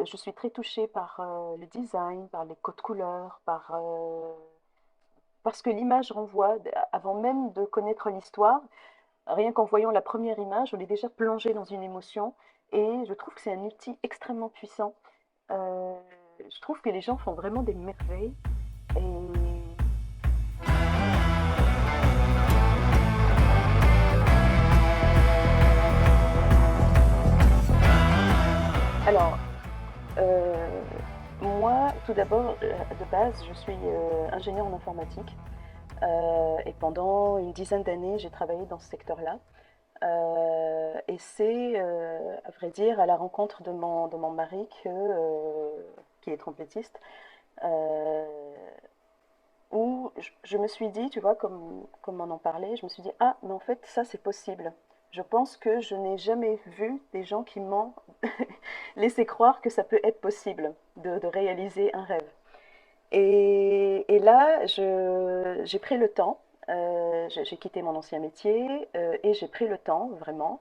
je suis très touchée par le design, par les codes couleurs, parce que l'image renvoie, avant même de connaître l'histoire, rien qu'en voyant la première image, on est déjà plongé dans une émotion. Et je trouve que c'est un outil extrêmement puissant. Euh, je trouve que les gens font vraiment des merveilles. Et alors, euh, moi, tout d'abord, de base, je suis ingénieure en informatique. Et pendant une dizaine d'années, j'ai travaillé dans ce secteur-là. Et c'est, à vrai dire, à la rencontre de mon mari qui est trompettiste, euh, où je me suis dit, tu vois, comme on en parlait, je me suis dit, ah, mais en fait, ça, c'est possible. Je pense que je n'ai jamais vu des gens qui m'ont laissé croire que ça peut être possible de réaliser un rêve. Et là, j'ai pris le temps, j'ai quitté mon ancien métier et j'ai pris le temps vraiment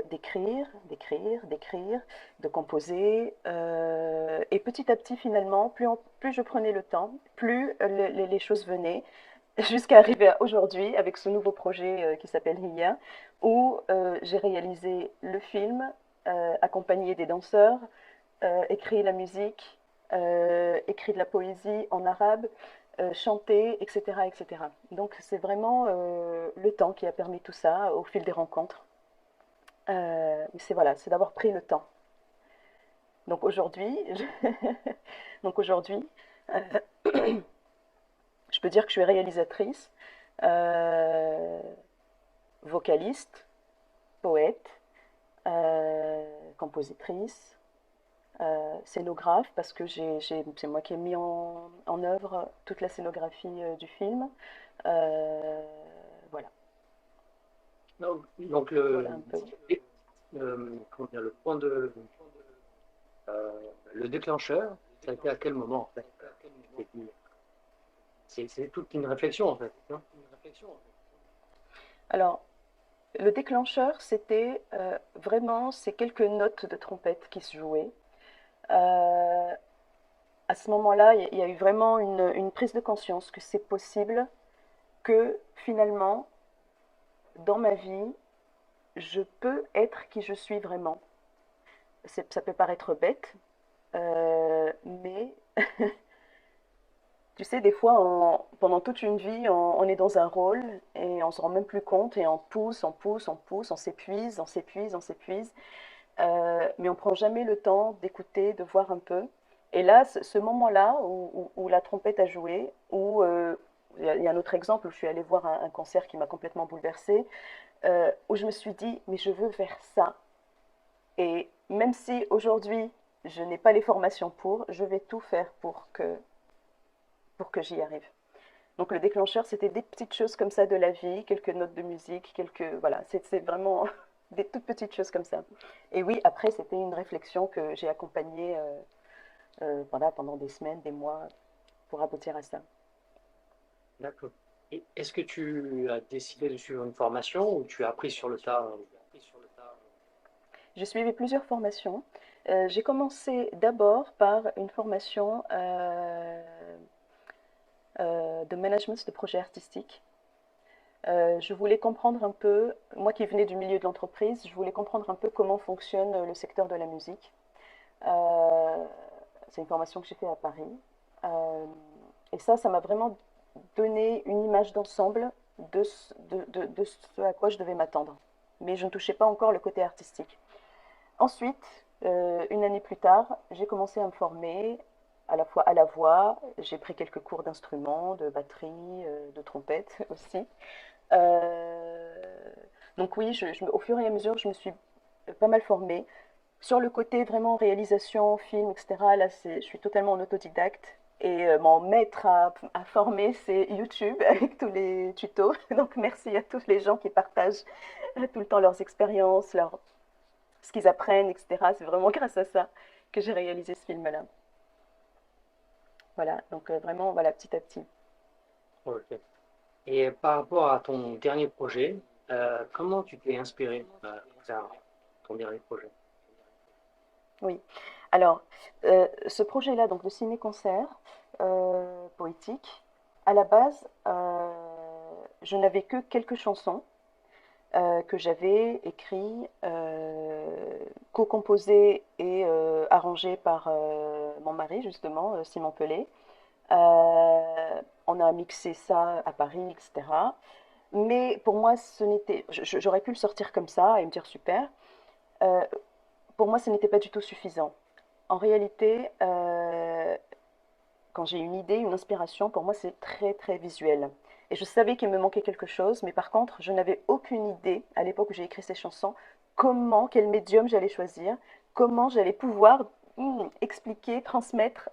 d'écrire, d'écrire, d'écrire, de composer. Et petit à petit, finalement, plus je prenais le temps, plus les choses venaient, jusqu'à arriver à aujourd'hui avec ce nouveau projet qui s'appelle Hiya, où j'ai réalisé le film, accompagné des danseurs, écrit la musique, écrit de la poésie en arabe, chanté, etc., etc. Donc c'est vraiment le temps qui a permis tout ça au fil des rencontres. C'est voilà, c'est d'avoir pris le temps. Donc aujourd'hui, donc aujourd'hui, euh, je peux dire que je suis réalisatrice, euh, vocaliste, poète, compositrice, scénographe, parce que c'est moi qui ai mis en œuvre toute la scénographie du film. Euh, voilà, Donc, voilà un peu. comment dire, le déclencheur, ça a été à quel moment en fait? C'est toute une réflexion en fait, non? Alors, le déclencheur, c'était vraiment ces quelques notes de trompette qui se jouaient. Euh, à ce moment-là, il y a eu vraiment une prise de conscience que c'est possible que finalement, dans ma vie, je peux être qui je suis vraiment. Ça peut paraître bête, mais tu sais, des fois, pendant toute une vie, on est dans un rôle et on se rend même plus compte et on pousse, on pousse, on pousse, on s'épuise, on s'épuise, on s'épuise. Mais on prend jamais le temps d'écouter, de voir un peu. Et là, ce moment-là où la trompette a joué, où il y a un autre exemple où je suis allée voir un concert qui m'a complètement bouleversée, où je me suis dit, mais je veux faire ça. Et même si aujourd'hui, je n'ai pas les formations pour, je vais tout faire pour que j'y arrive. Donc le déclencheur, c'était des petites choses comme ça de la vie, quelques notes de musique, voilà, c'est vraiment des toutes petites choses comme ça. Et oui, après, c'était une réflexion que j'ai accompagnée pendant des semaines, des mois, pour aboutir à ça. D'accord. Et est-ce que tu as décidé de suivre une formation ou tu as appris sur le tas? J'ai suivi plusieurs formations. J'ai commencé d'abord par une formation de management de projets artistiques. Je voulais comprendre un peu, moi qui venais du milieu de l'entreprise, je voulais comprendre un peu comment fonctionne le secteur de la musique. Euh, c'est une formation que j'ai fait à Paris. Euh, et ça m'a vraiment donné une image d'ensemble de ce à quoi je devais m'attendre. Mais je ne touchais pas encore le côté artistique. Ensuite, une année plus tard, j'ai commencé à me former à la fois à la voix. J'ai pris quelques cours d'instruments, de batterie, de trompette aussi. Euh, donc oui, au fur et à mesure, je me suis pas mal formée. Sur le côté vraiment réalisation, film, etc., là, je suis totalement en autodidacte. Et mon maître à former, c'est YouTube avec tous les tutos. Donc merci à tous les gens qui partagent tout le temps leurs expériences, ce qu'ils apprennent, etc. C'est vraiment grâce à ça que j'ai réalisé ce film-là. Voilà, donc vraiment, voilà, petit à petit. Ok. Et par rapport à ton dernier projet, comment tu t'es inspiré pour faire ton dernier projet? Oui. Alors, ce projet-là, donc de ciné-concert poétique, à la base, je n'avais que quelques chansons que j'avais écrites, co-composées et arrangées par mon mari, justement, Simon Pelé. On a mixé ça à Paris, etc. Mais pour moi, j'aurais pu le sortir comme ça et me dire super. Euh, pour moi, ce n'était pas du tout suffisant. En réalité, quand j'ai une idée, une inspiration, pour moi, c'est très, très visuel. Et je savais qu'il me manquait quelque chose, mais par contre, je n'avais aucune idée, à l'époque où j'ai écrit ces chansons, quel médium j'allais choisir, comment j'allais pouvoir expliquer, transmettre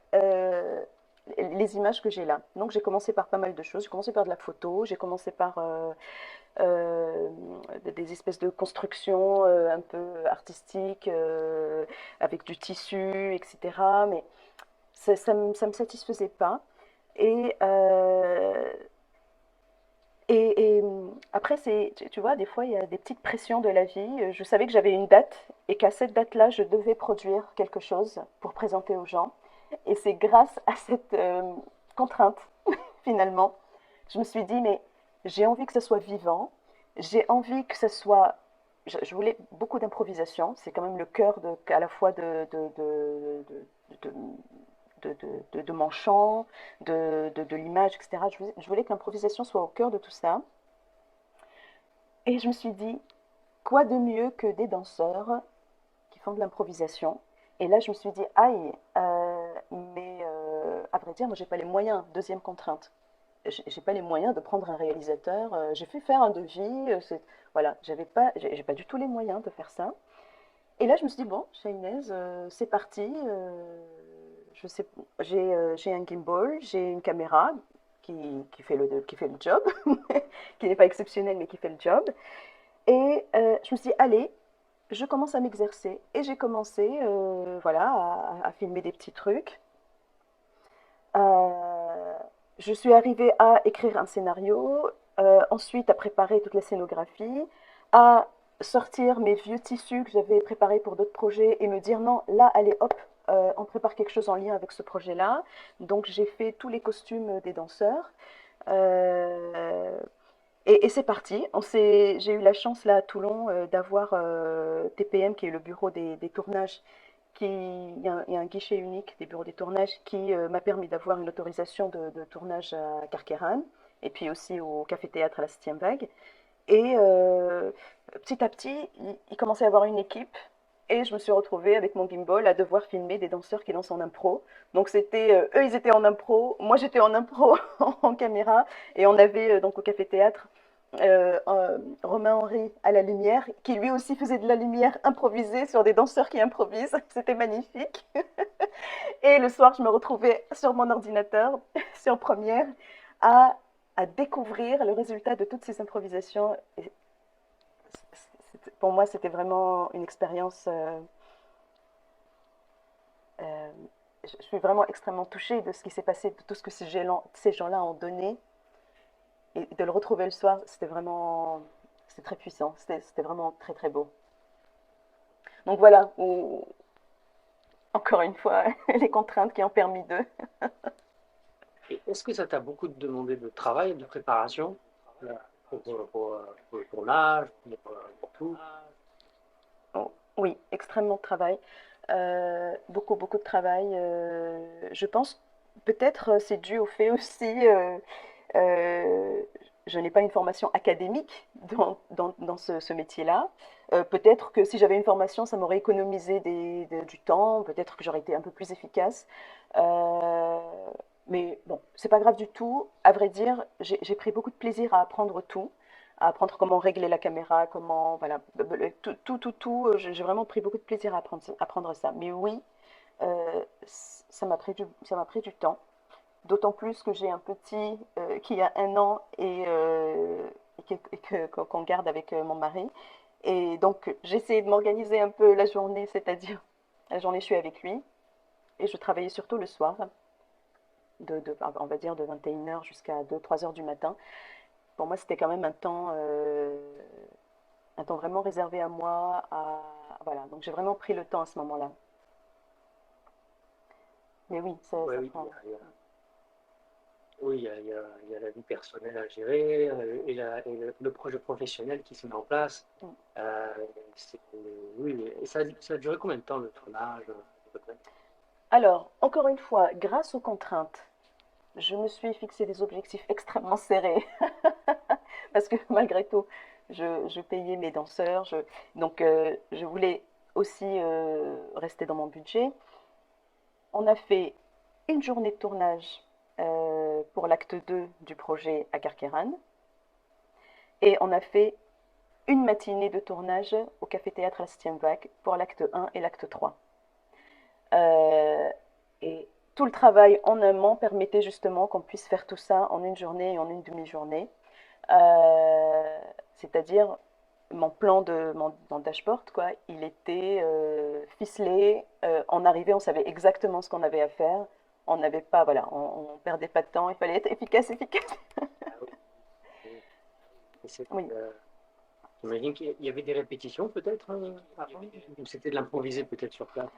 les images que j'ai là. Donc j'ai commencé par pas mal de choses. J'ai commencé par de la photo, j'ai commencé par euh, des espèces de constructions un peu artistiques, avec du tissu, etc. Mais ça me satisfaisait pas. Et, euh, après, tu vois, des fois, il y a des petites pressions de la vie. Je savais que j'avais une date et qu'à cette date-là, je devais produire quelque chose pour présenter aux gens. Et c'est grâce à cette contrainte, finalement, je me suis dit, mais j'ai envie que ce soit vivant, j'ai envie que ce soit... Je voulais beaucoup d'improvisation, c'est quand même le cœur à la fois de, de mon chant, de l'image, etc. Je voulais que l'improvisation soit au cœur de tout ça. Et je me suis dit, quoi de mieux que des danseurs qui font de l'improvisation. Et là, je me suis dit, aïe, mais à vrai dire, moi, j'ai pas les moyens. Deuxième contrainte. J'ai pas les moyens de prendre un réalisateur. J'ai fait faire un devis. Voilà, j'ai pas du tout les moyens de faire ça. Et là, je me suis dit, bon, Shainez, c'est parti. Je sais, j'ai un gimbal, j'ai une caméra qui fait le job, qui n'est pas exceptionnelle, mais qui fait le job. Et je me suis dit, allez, je commence à m'exercer. Et j'ai commencé voilà, à filmer des petits trucs. Euh, je suis arrivée à écrire un scénario, ensuite à préparer toute la scénographie, à sortir mes vieux tissus que j'avais préparés pour d'autres projets et me dire non, là, allez, hop, on prépare quelque chose en lien avec ce projet-là. Donc j'ai fait tous les costumes des danseurs. Euh, et c'est parti. J'ai eu la chance là à Toulon d'avoir TPM, qui est le bureau des tournages, il y a un guichet unique des bureaux des tournages qui m'a permis d'avoir une autorisation de tournage à Carqueiranne et puis aussi au Café-Théâtre à la 7e Vague. Et petit à petit, il commençait à avoir une équipe et je me suis retrouvée avec mon gimbal à devoir filmer des danseurs qui dansent en impro. Donc eux, ils étaient en impro, moi j'étais en impro en caméra et on avait donc au Café-Théâtre Romain Henry à la lumière, qui lui aussi faisait de la lumière improvisée sur des danseurs qui improvisent. C'était magnifique. Et le soir, je me retrouvais sur mon ordinateur, sur Première, à, à découvrir le résultat de toutes ces improvisations. Et pour moi, c'était vraiment une expérience. Euh, je suis vraiment extrêmement touchée de ce qui s'est passé, de tout ce que ces gens-là ont donné. Et de le retrouver le soir, c'était très puissant. C'était vraiment très, très beau. Donc voilà, encore une fois, les contraintes qui ont permis de. Et est-ce que ça t'a beaucoup demandé de travail, de préparation euh, pour le tournage, pour tout? Oh, oui, extrêmement de travail. Beaucoup, beaucoup de travail. Je pense peut-être c'est dû au fait aussi, euh, je n'ai pas une formation académique dans ce métier-là. Peut-être que si j'avais une formation, ça m'aurait économisé du temps, peut-être que j'aurais été un peu plus efficace. Euh, mais bon, c'est pas grave du tout. À vrai dire, j'ai pris beaucoup de plaisir à apprendre tout, à apprendre comment régler la caméra, comment, voilà, tout. J'ai vraiment pris beaucoup de plaisir à apprendre ça. Mais oui, ça m'a pris du temps. D'autant plus que j'ai un petit qui a 1 an qu'on garde avec mon mari. Et donc, j'ai essayé de m'organiser un peu la journée, c'est-à-dire, la journée, je suis avec lui. Et je travaillais surtout le soir, on va dire de 21h jusqu'à 2, 3 heures du matin. Pour moi, c'était quand même un temps vraiment réservé à moi. Voilà. Donc, j'ai vraiment pris le temps à ce moment-là. Mais oui, Ouais, ça oui, prend. oui, il y a la vie personnelle à gérer et, et le projet professionnel qui se met en place. Mm. Euh, oui, et ça a duré combien de temps le tournage, à peu près? Alors, encore une fois, grâce aux contraintes, je me suis fixé des objectifs extrêmement serrés parce que malgré tout, je payais mes danseurs, donc je voulais aussi rester dans mon budget. On a fait une journée de tournage pour l'acte 2 du projet à Carqueiranne et on a fait une matinée de tournage au Café-Théâtre à la 7 vague pour l'acte 1 et l'acte 3. Euh, et tout le travail en amont permettait justement qu'on puisse faire tout ça en une journée et en une demi-journée. C'est-à-dire mon dashboard, quoi, il était ficelé. En arrivée, on savait exactement ce qu'on avait à faire. On n'avait pas, voilà, on perdait pas de temps. Il fallait être efficace, efficace. Ah oui, et Oui. j'imagine qu'il y avait des répétitions peut-être avant, ou c'était de l'improviser peut-être sur place.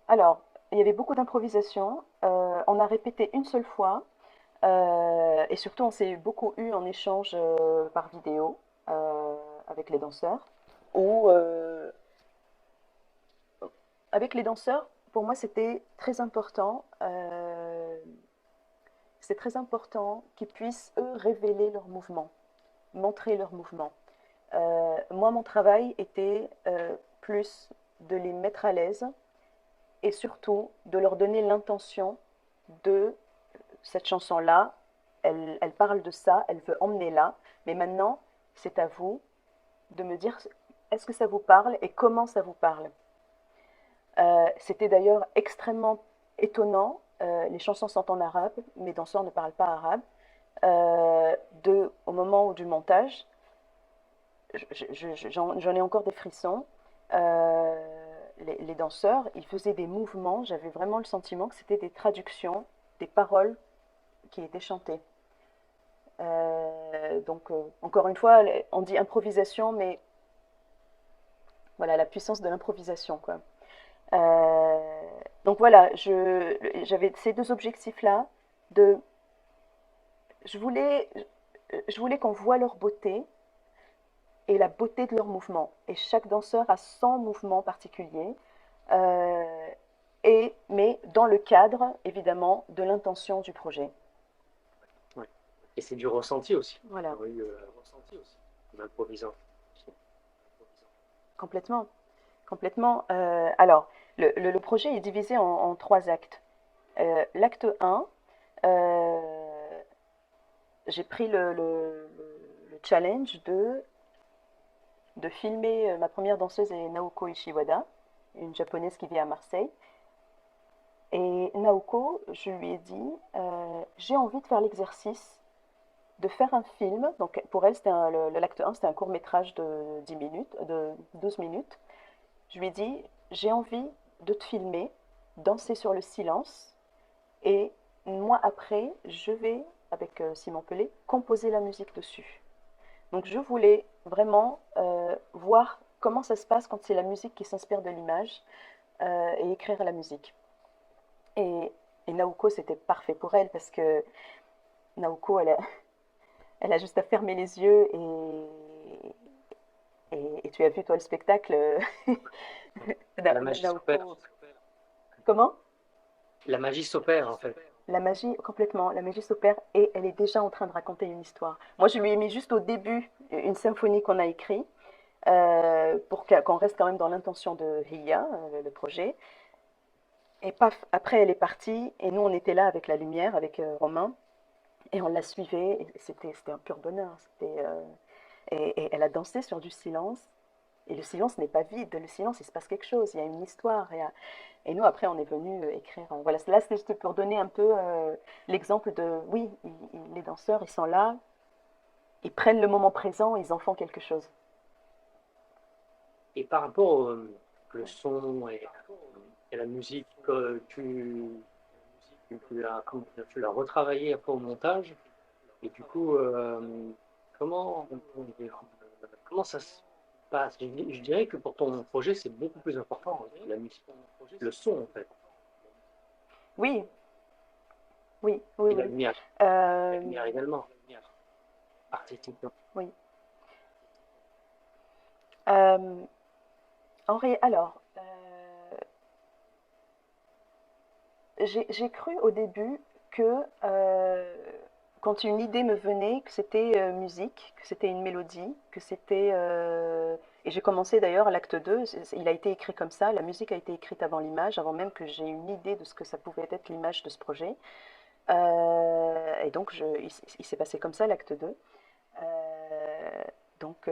Alors, il y avait beaucoup d'improvisation. On a répété une seule fois. Et surtout, on s'est beaucoup eu en échange par vidéo euh, avec les danseurs. Ou avec les danseurs, pour moi, c'était très important. C'est très important qu'ils puissent, eux, révéler leurs mouvements, montrer leurs mouvements. Moi, mon travail était plus de les mettre à l'aise et surtout de leur donner l'intention de cette chanson-là. Elle parle de ça, elle veut emmener là, mais maintenant, c'est à vous de me dire est-ce que ça vous parle et comment ça vous parle. C'était d'ailleurs extrêmement étonnant. Les chansons sont en arabe, mes danseurs ne parlent pas arabe. Au moment du montage, j'en ai encore des frissons. Les danseurs, ils faisaient des mouvements. J'avais vraiment le sentiment que c'était des traductions des paroles qui étaient chantées. Encore une fois, on dit improvisation, mais voilà la puissance de l'improvisation, quoi. Donc voilà, j'avais ces deux objectifs-là. De, je voulais, je voulais qu'on voit leur beauté et la beauté de leur mouvement. Et chaque danseur a son mouvement particulier. Euh, mais dans le cadre, évidemment, de l'intention du projet. Ouais. Et c'est du ressenti aussi. Voilà, Oui, en improvisant. complètement. Complètement. Alors, le projet est divisé en trois actes. L'acte 1, j'ai pris le challenge de filmer ma première danseuse est Naoko Ishiwada, une japonaise qui vit à Marseille. Et Naoko, je lui ai dit, j'ai envie de faire l'exercice de faire un film. Donc pour elle, l'acte 1, c'était un court métrage de 10 minutes, de 12 minutes. Je lui ai dit, j'ai envie de te filmer, danser sur le silence. Et moi, après, je vais, avec Simon Pelé, composer la musique dessus. Donc je voulais vraiment voir comment ça se passe quand c'est la musique qui s'inspire de l'image et écrire la musique. Et, et Naoko, c'était parfait pour elle parce que Naoko, elle a juste à fermer les yeux et tu as vu toi le spectacle. La magie s'opère. Naoko. Comment? La magie s'opère en fait. La magie, complètement, la magie s'opère et elle est déjà en train de raconter une histoire. Moi, je lui ai mis juste au début une symphonie qu'on a écrite pour qu'on reste quand même dans l'intention de Hiya, le projet. Et paf, après elle est partie et nous on était là avec la lumière, avec Romain, et on la suivait. Et c'était un pur bonheur. Et elle a dansé sur du silence. Et le silence n'est pas vide. Le silence, il se passe quelque chose. Il y a une histoire. Et nous, après, on est venu écrire. Voilà, là, c'est juste pour donner un peu l'exemple de, oui, les danseurs, ils sont là, ils prennent le moment présent, ils en font quelque chose. Et par rapport au le son et la musique, tu l'as retravaillé après au montage. Et du coup, comment, comment ça se passe? Je dirais que pour ton projet, c'est beaucoup plus important, la musique, le son en fait. Oui, oui, oui, Et oui. la lumière Euh, également, artistiquement. oui. Euh, alors, j'ai cru au début que quand une idée me venait, que c'était musique, que c'était une mélodie, que c'était... et j'ai commencé d'ailleurs à l'acte 2. Il a été écrit comme ça, la musique a été écrite avant l'image, avant même que j'ai une idée de ce que ça pouvait être l'image de ce projet. Et donc il s'est passé comme ça l'acte 2. Euh, donc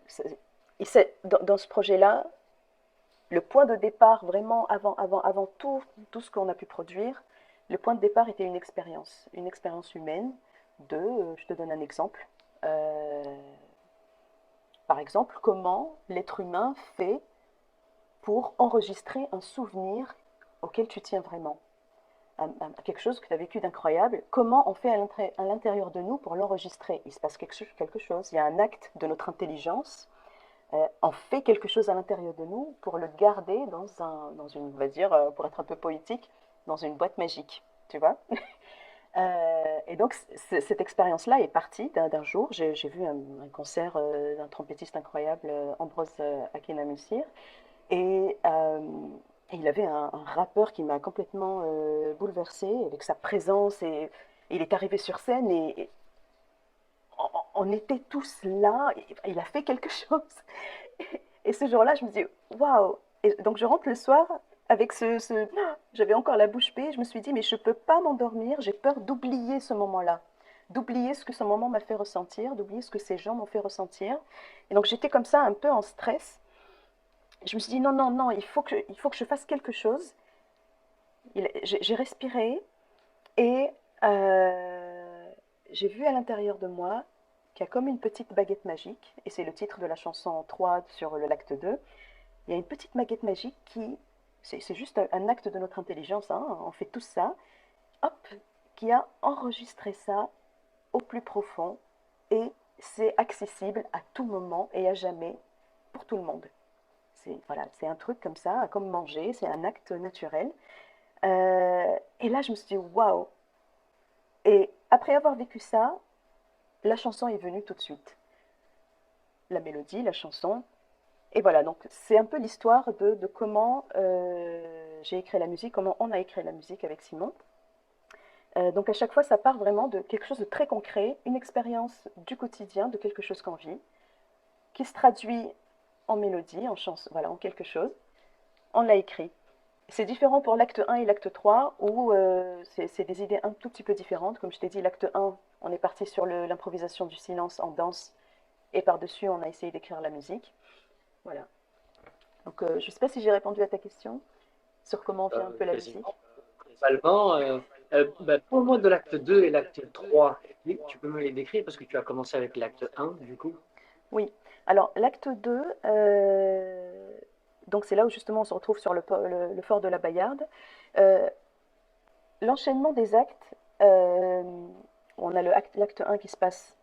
c'est- dans ce projet-là, le point de départ, vraiment, avant tout ce qu'on a pu produire, le point de départ était une expérience humaine je te donne un exemple. Euh, Par exemple, comment l'être humain fait pour enregistrer un souvenir auquel tu tiens vraiment, quelque chose que tu as vécu d'incroyable. Comment on fait à l'intérieur de nous pour l'enregistrer? Il se passe quelque chose, il y a un acte de notre intelligence. On fait quelque chose à l'intérieur de nous pour le garder dans une, on va dire, pour être un peu poétique, dans une boîte magique, tu vois. Et donc, cette expérience-là est partie d'un jour. J'ai vu un concert d'un trompettiste incroyable, Ambroise Akinamusir, et il avait un rappeur qui m'a complètement bouleversée avec sa présence, et il est arrivé sur scène et on était tous là. Il a fait quelque chose. Et ce jour-là, je me dis, waouh! Et donc, je rentre le soir avec j'avais encore la bouche bée. Je me suis dit, mais je ne peux pas m'endormir. J'ai peur d'oublier ce moment-là, d'oublier ce que ce moment m'a fait ressentir, d'oublier ce que ces gens m'ont fait ressentir. Et donc, j'étais comme ça, un peu en stress. Je me suis dit, non, non, non, il faut que je fasse quelque chose. J'ai respiré et j'ai vu à l'intérieur de moi qu'il y a comme une petite baguette magique, et c'est le titre de la chanson 3 sur le l'acte 2. Il y a une petite baguette magique c'est juste un acte de notre intelligence, hein, on fait tout ça, hop, qui a enregistré ça au plus profond, et c'est accessible à tout moment et à jamais pour tout le monde. Voilà, c'est un truc comme ça, comme manger, c'est un acte naturel. Et là, je me suis dit, waouh! Et après avoir vécu ça, la chanson est venue tout de suite. La mélodie, la chanson. Et voilà, donc c'est un peu l'histoire de comment j'ai écrit la musique, comment on a écrit la musique avec Simon. Donc à chaque fois, ça part vraiment de quelque chose de très concret, une expérience du quotidien, de quelque chose qu'on vit, qui se traduit en mélodie, en chanson, voilà, en quelque chose. On l'a écrit. C'est différent pour l'acte 1 et l'acte 3, où c'est des idées un tout petit peu différentes. Comme je t'ai dit, l'acte 1, on est parti sur l'improvisation du silence en danse, et par-dessus, on a essayé d'écrire la musique. Voilà. Donc, je ne sais pas si j'ai répondu à ta question sur comment vient un peu la musique. Quasiment. Principalement, bah, pour moi, de l'acte 2 et l'acte 3, oui, tu peux me les décrire parce que tu as commencé avec l'acte 1, du coup. Oui. Alors, l'acte 2, donc c'est là où justement on se retrouve sur le fort de la Bayarde. Euh, L'enchaînement des actes, on a l'acte 1 qui se passe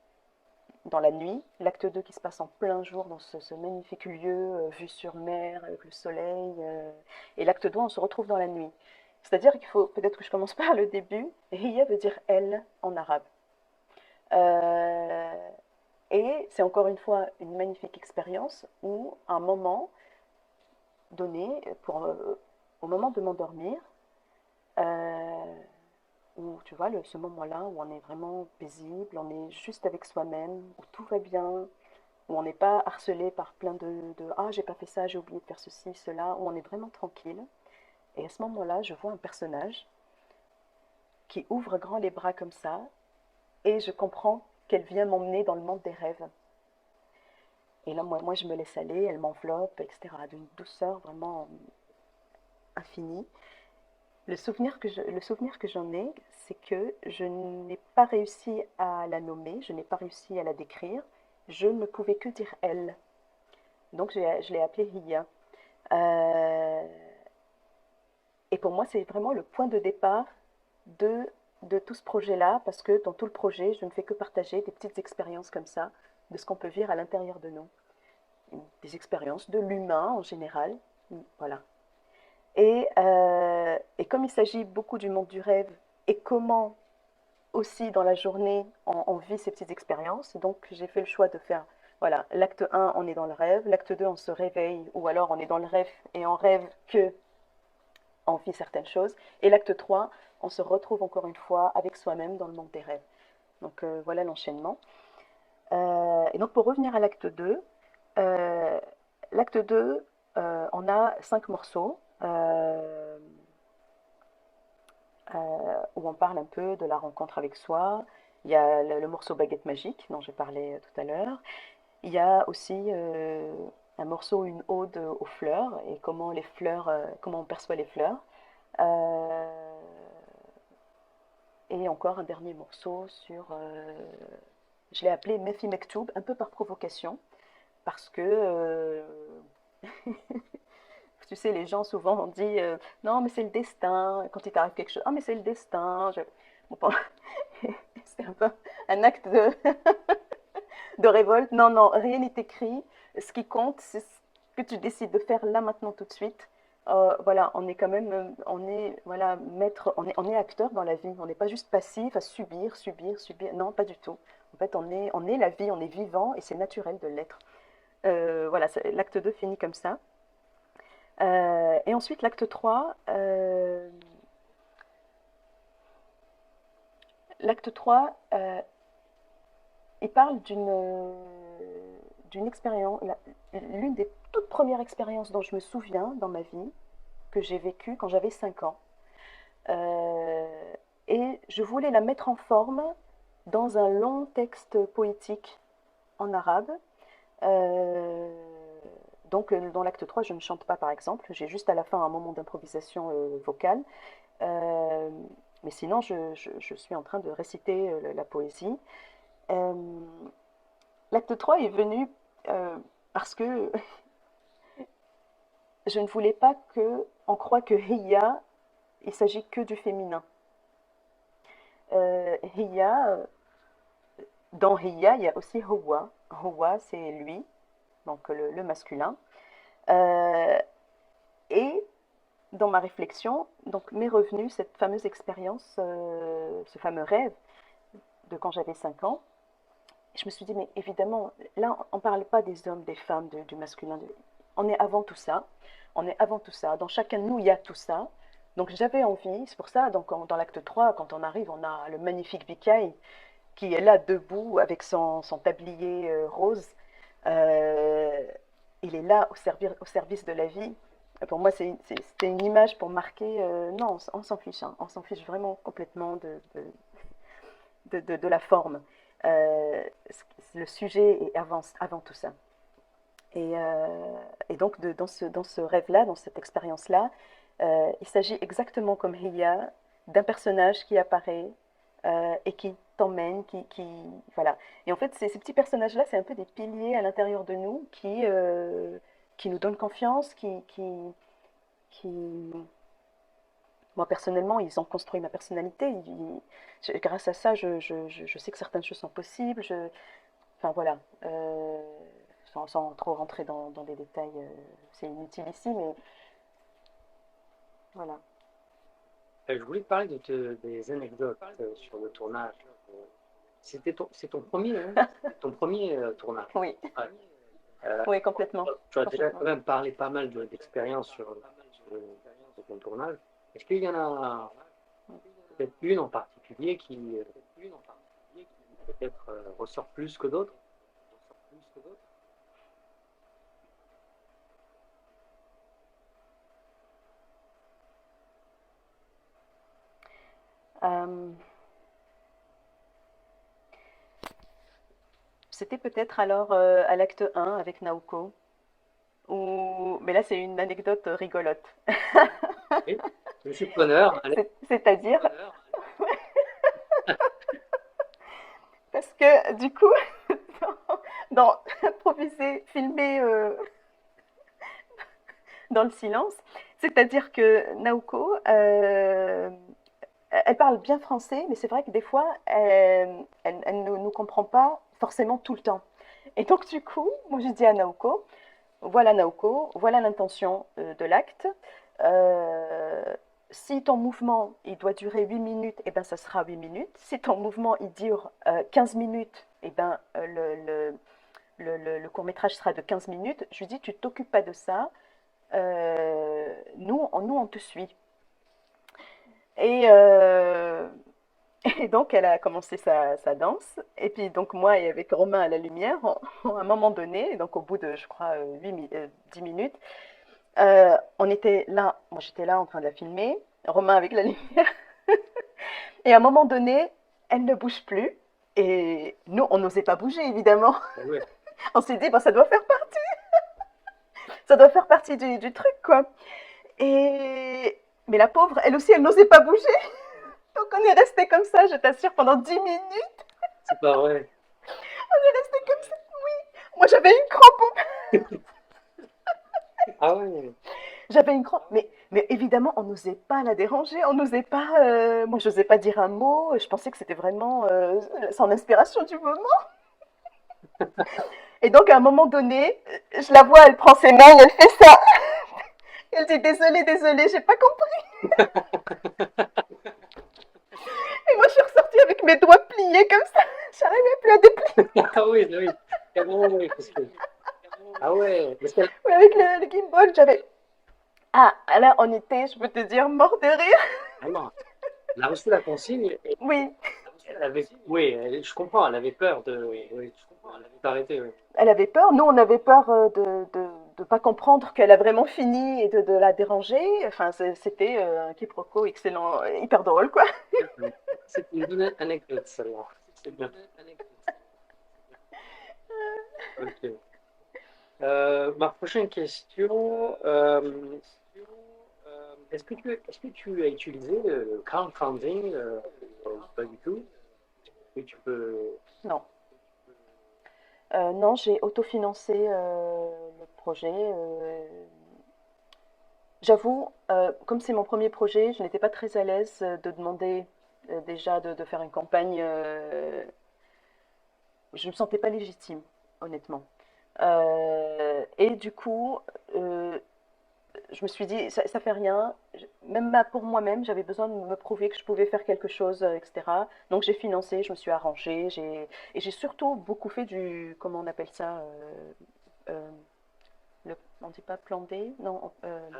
dans la nuit, l'acte 2 qui se passe en plein jour dans ce magnifique lieu, vue sur mer, avec le soleil, et l'acte 2, on se retrouve dans la nuit. C'est-à-dire qu'il faut, peut-être que je commence par le début, Hiya veut dire elle en arabe. Euh, et c'est encore une fois une magnifique expérience où, à un moment donné, au moment de m'endormir, euh, où tu vois, ce moment-là où on est vraiment paisible, on est juste avec soi-même, où tout va bien, où on n'est pas harcelé par plein ah, j'ai pas fait ça, j'ai oublié de faire ceci, cela, où on est vraiment tranquille. Et à ce moment-là, je vois un personnage qui ouvre grand les bras comme ça, et je comprends qu'elle vient m'emmener dans le monde des rêves. Et là, moi je me laisse aller, elle m'enveloppe, etc., d'une douceur vraiment infinie. Le souvenir que j'en ai, c'est que je n'ai pas réussi à la nommer, je n'ai pas réussi à la décrire, je ne pouvais que dire elle. Donc je l'ai appelée Hiya. Euh, et pour moi, c'est vraiment le point de départ de, de tout ce projet-là, parce que dans tout le projet, je ne fais que partager des petites expériences comme ça, de ce qu'on peut vivre à l'intérieur de nous. Des expériences de l'humain en général. Voilà. Et Et comme il s'agit beaucoup du monde du rêve et comment aussi dans la journée on vit ces petites expériences, donc j'ai fait le choix de faire, voilà, l'acte 1, on est dans le rêve, l'acte 2, on se réveille, ou alors on est dans le rêve et on rêve que on vit certaines choses, et l'acte 3, on se retrouve encore une fois avec soi-même dans le monde des rêves. Donc voilà l'enchaînement. Et donc pour revenir à euh, l'acte 2 on a 5 morceaux où on parle un peu de la rencontre avec soi. Il y a le morceau Baguette magique dont j'ai parlé tout à l'heure. Il y a aussi un morceau, une ode aux fleurs et comment les fleurs, comment on perçoit les fleurs. Euh, et encore un dernier morceau sur, je l'ai appelé Mefi Mektoub, un peu par provocation, parce que tu sais, les gens souvent ont dit non, mais c'est le destin. Quand il t'arrive quelque chose, ah, mais c'est le destin. Bon, c'est un peu un acte de révolte. Non, non, rien n'est écrit. Ce qui compte, c'est ce que tu décides de faire là, maintenant, tout de suite. Voilà, on est quand même, on est, voilà, maître, on est acteur dans la vie. On n'est pas juste passif à subir, subir, subir. Non, pas du tout. En fait, on est la vie, on est vivant et c'est naturel de l'être. Voilà, l'acte 2 finit comme ça. Et ensuite, l'acte 3, l'acte 3 il parle d'une expérience, l'une des toutes premières expériences dont je me souviens dans ma vie, que j'ai vécue quand j'avais 5 ans. Euh, et je voulais la mettre en forme dans un long texte poétique en arabe. Euh, donc, dans l'acte 3, je ne chante pas, par exemple. J'ai juste à la fin un moment d'improvisation vocale. Euh, mais sinon, je suis en train de réciter la poésie. Euh, L'acte 3 est venu parce que je ne voulais pas qu'on croie que Hiya, il s'agit que du féminin. Hiya, dans Hiya, il y a aussi Hawa. Hawa, c'est lui, donc le masculin. Euh, et dans ma réflexion, donc m'est revenue cette fameuse expérience, ce fameux rêve de quand j'avais 5 ans. Je me suis dit, mais évidemment, là, on ne parle pas des hommes, des femmes, du masculin. On est avant tout ça. On est avant tout ça. Dans chacun de nous, il y a tout ça. Donc j'avais envie, c'est pour ça, donc, dans l'acte 3, quand on arrive, on a le magnifique Vikai qui est là debout avec son tablier rose. Euh, il est là au service de la vie. Pour moi, c'était une image pour marquer, non, on s'en fiche, hein. On s'en fiche vraiment complètement de la forme. Euh, le sujet est avant tout ça. Et donc, dans ce rêve-là, dans cette expérience-là, il s'agit exactement comme Hiya d'un personnage qui apparaît et qui t'emmène, voilà. Et en fait, ces petits personnages-là, c'est un peu des piliers à l'intérieur de nous qui nous donnent confiance, qui, moi, personnellement, ils ont construit ma personnalité. Grâce à ça, je sais que certaines choses sont possibles. Enfin, voilà. Sans trop rentrer dans des détails, c'est inutile ici, mais voilà. Je voulais te parler des anecdotes sur le tournage. C'est ton premier, hein, ton premier tournage. Oui, Ouais. Euh, oui, complètement. Tu as déjà Complètement. quand même parlé pas mal d'expériences sur ton tournage. Est-ce qu'il y en a peut-être une en particulier qui peut-être ressort plus que d'autres? Euh, C'était peut-être alors à l'acte 1 avec Naoko. Mais là, c'est une anecdote rigolote. Oui, je suis preneur. Allez. C'est-à-dire, parce que du coup, dans improviser, filmer dans le silence, c'est-à-dire que Naoko, elle parle bien français, mais c'est vrai que des fois, elle ne nous comprend pas forcément tout le temps. Et donc, du coup, moi, je dis à Naoko, voilà l'intention de l'acte. Euh, si ton mouvement il doit durer 8 minutes, eh ben, ça sera 8 minutes. Si ton mouvement il dure 15 minutes, eh ben, le court-métrage sera de 15 minutes. Je lui dis, tu t'occupes pas de ça. Nous, on te suit. Et, euh, et donc, elle a commencé sa danse. Et puis, donc, moi et avec Romain à la lumière, à un moment donné, donc au bout de, je crois, 10 minutes, on était là, moi j'étais là en train de la filmer, Romain avec la lumière. Et à un moment donné, elle ne bouge plus. Et nous, on n'osait pas bouger, évidemment. Ah ouais. On s'est dit, bon, ça doit faire partie du truc, quoi. Et... Mais la pauvre, elle aussi, elle n'osait pas bouger. Donc on est resté comme ça, je t'assure, pendant 10 minutes. C'est pas vrai. On est resté comme ça. Moi, j'avais une crampe. Ah ouais. J'avais une crampe. Mais évidemment, on n'osait pas la déranger. On n'osait pas. Moi, je n'osais pas dire un mot. Je pensais que c'était vraiment son inspiration du moment. Et donc, à un moment donné, je la vois, elle prend ses mains et elle fait ça. Elle dit désolée, désolée, j'ai pas compris. Et moi, je suis ressortie avec mes doigts pliés comme ça. J'arrivais plus à déplier. Ah oui, oui. Carrément, oui, parce que... Ah ouais, parce qu'elle Ouais, avec le gimbal, j'avais. Ah, là, on était, je peux te dire, mort de rire. vraiment, elle a reçu la consigne et Oui, elle avait... Oui, je comprends, elle avait peur de... Oui, oui, elle avait arrêté, oui. elle avait peur. Nous, on avait peur de pas comprendre qu'elle a vraiment fini et de la déranger. Enfin, c'était un quiproquo excellent, hyper drôle, quoi. C'est une bonne anecdote, celle-là. C'est bien. Ok. Ma prochaine question, est-ce que tu as utilisé le crowdfunding ou pas du tout? Et tu peux... Non. Non, j'ai autofinancé le projet. J'avoue, comme c'est mon premier projet, je n'étais pas très à l'aise de demander déjà de faire une campagne. Je ne me sentais pas légitime, honnêtement. Et du coup, euh, je me suis dit, ça fait rien. Même pour moi-même, j'avais besoin de me prouver que je pouvais faire quelque chose, etc. Donc j'ai financé, je me suis arrangée, et j'ai surtout beaucoup fait du, comment on appelle ça, euh, on dit pas plan D, non, euh,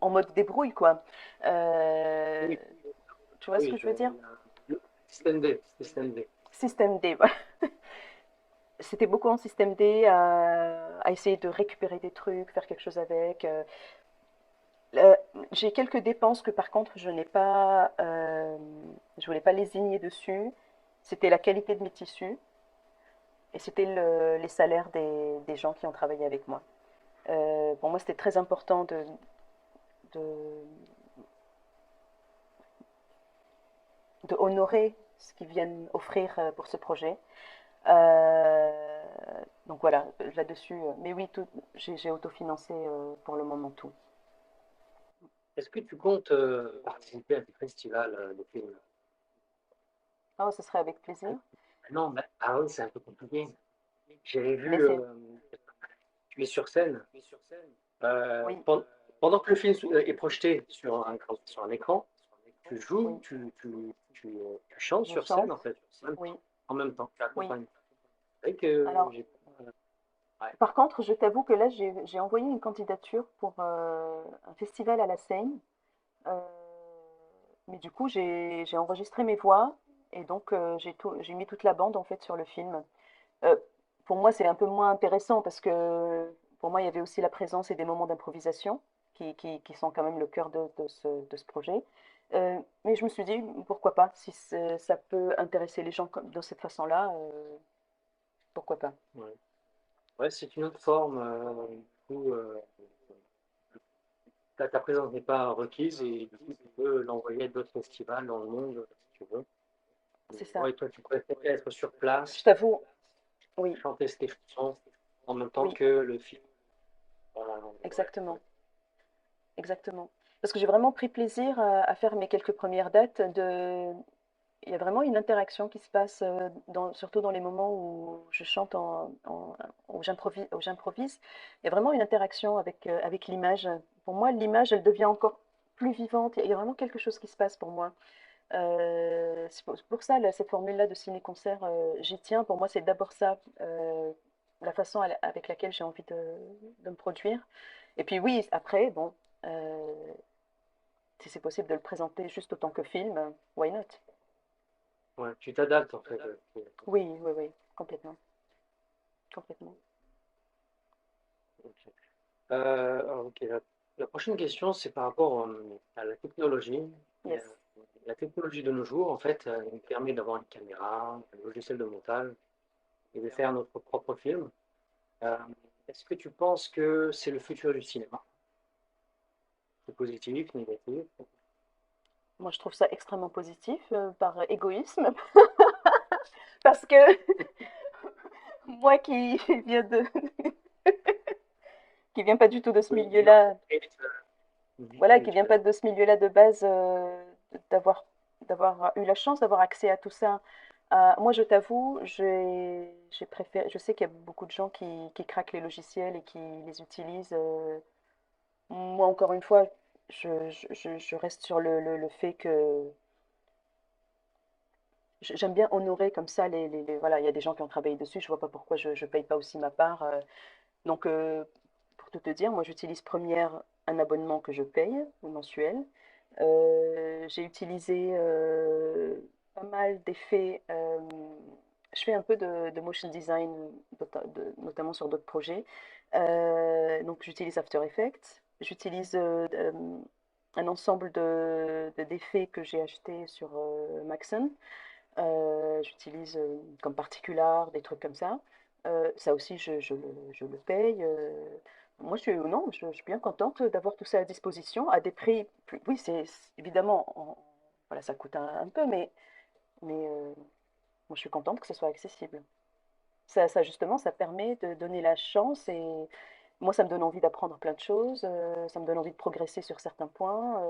en mode débrouille, quoi. Euh, oui, Tu vois ce que oui, je veux dire? le système D, système D. Système D, voilà. C'était beaucoup en système D à essayer de récupérer des trucs, faire quelque chose avec. Euh, j'ai quelques dépenses que par contre je n'ai pas, je voulais pas lésigner dessus. C'était la qualité de mes tissus et c'était les salaires des gens qui ont travaillé avec moi. Pour moi, c'était très important de, de honorer ce qu'ils viennent offrir pour ce projet. Euh, donc voilà, là-dessus. Mais oui, j'ai autofinancé pour le moment tout. Est-ce que tu comptes participer à des festivals de films? Oh, ce serait avec plaisir. Non, mais, ah oui, c'est un peu compliqué. J'avais Mais vu, c'est. tu es sur scène. Oui, Pen- Pendant que le film est projeté sur un écran, tu joues, oui. tu chantes Je sur scène chante. en fait, Oui, en même temps, tu oui. accompagnes. C'est vrai que Alors, j'ai... Ouais. par contre, je t'avoue que là, j'ai envoyé une candidature pour un festival à la Seine. Euh, mais du coup, j'ai enregistré mes voix et donc j'ai mis toute la bande en fait sur le film. Euh, pour moi, c'est un peu moins intéressant parce que pour moi, il y avait aussi la présence et des moments d'improvisation qui sont quand même le cœur de ce projet. Mais je me suis dit, pourquoi pas, si ça peut intéresser les gens de cette façon-là, pourquoi pas. Ouais. Ouais, c'est une autre forme. Du coup, ta présence n'est pas requise et du coup, tu peux l'envoyer à d'autres festivals dans le monde si tu veux. C'est ça. Ouais, toi, tu préfères être sur place, Je t'avoue, oui, chanter tes chansons en même temps oui, que le film. Voilà, ouais, ouais. exactement, exactement. Parce que j'ai vraiment pris plaisir à faire mes quelques premières dates. Il y a vraiment une interaction qui se passe, surtout dans les moments où je chante, où j'improvise. Il y a vraiment une interaction avec l'image. Pour moi, l'image, elle devient encore plus vivante. Il y a vraiment quelque chose qui se passe pour moi. C'est pour ça, cette formule-là de ciné-concert, j'y tiens. Pour moi, c'est d'abord ça, la façon avec laquelle j'ai envie de me produire. Et puis oui, après, bon, si c'est possible de le présenter juste autant que film, why not? Ouais, tu t'adaptes en fait. Oui, oui, oui, complètement, complètement. Ok. Alors, ok, la prochaine question, c'est par rapport à la technologie. Yes. La technologie de nos jours, en fait, nous permet d'avoir une caméra, un logiciel de montage et de faire notre propre film. Euh, Est-ce que tu penses que c'est le futur du cinéma? C'est positif, négatif? Moi, je trouve ça extrêmement positif, par égoïsme, parce que moi qui viens de, qui vient pas du tout de ce Oui, milieu-là, voilà, qui oui, vient pas de ce milieu-là de base, d'avoir d'avoir eu la chance d'avoir accès à tout ça. Moi, je t'avoue, j'ai préféré. Je sais qu'il y a beaucoup de gens qui craquent les logiciels et qui les utilisent. Moi, encore une fois, je reste sur le fait que j'aime bien honorer comme ça voilà, il y a des gens qui ont travaillé dessus. Je vois pas pourquoi je paye pas aussi ma part. Donc, pour tout te dire, moi, j'utilise Première, un abonnement que je paye, mensuel. J'ai utilisé pas mal d'effets. Je fais un peu de motion design, notamment sur d'autres projets. Donc, j'utilise After Effects. J'utilise un ensemble d'effets que j'ai acheté sur Maxon. J'utilise comme Particular, des trucs comme ça. Ça aussi, je le paye. Moi, non, je suis bien contente d'avoir tout ça à disposition à des prix. Oui, évidemment, voilà, ça coûte un peu, mais moi, je suis contente que ce soit accessible. Ça, justement, ça permet de donner la chance et moi, ça me donne envie d'apprendre plein de choses. Ça me donne envie de progresser sur certains points.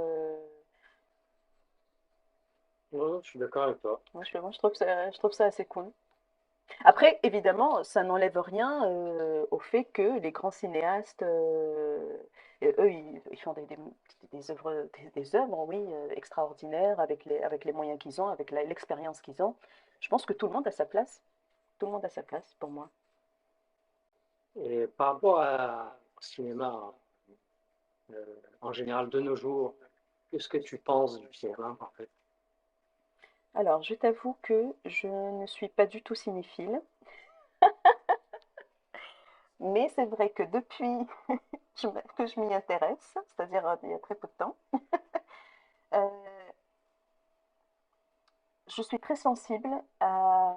Ouais, je suis d'accord avec toi. Moi, je trouve ça assez cool. Après, évidemment, ça n'enlève rien au fait que les grands cinéastes, eux, ils font des œuvres, des œuvres, oui, extraordinaires avec les moyens qu'ils ont, avec l'expérience qu'ils ont. Je pense que tout le monde a sa place. Tout le monde a sa place pour moi. Et par rapport au cinéma, en général, de nos jours, qu'est-ce que tu penses du cinéma, en fait? Alors, je t'avoue que je ne suis pas du tout cinéphile, mais c'est vrai que depuis que je m'y intéresse, c'est-à-dire il y a très peu de temps, euh, je suis très sensible à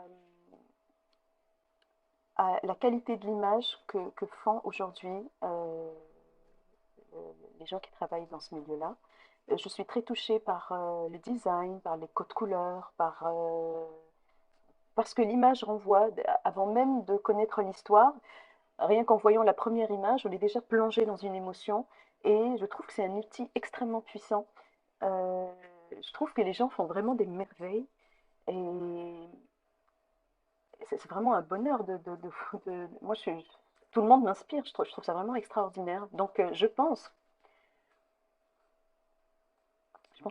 la qualité de l'image que font aujourd'hui les gens qui travaillent dans ce milieu-là. Je suis très touchée par le design, par les codes couleurs, parce que l'image renvoie, avant même de connaître l'histoire, rien qu'en voyant la première image, on est déjà plongé dans une émotion et je trouve que c'est un outil extrêmement puissant. Euh, je trouve que les gens font vraiment des merveilles et c'est vraiment un bonheur moi, tout le monde m'inspire, je trouve ça vraiment extraordinaire. Donc, je pense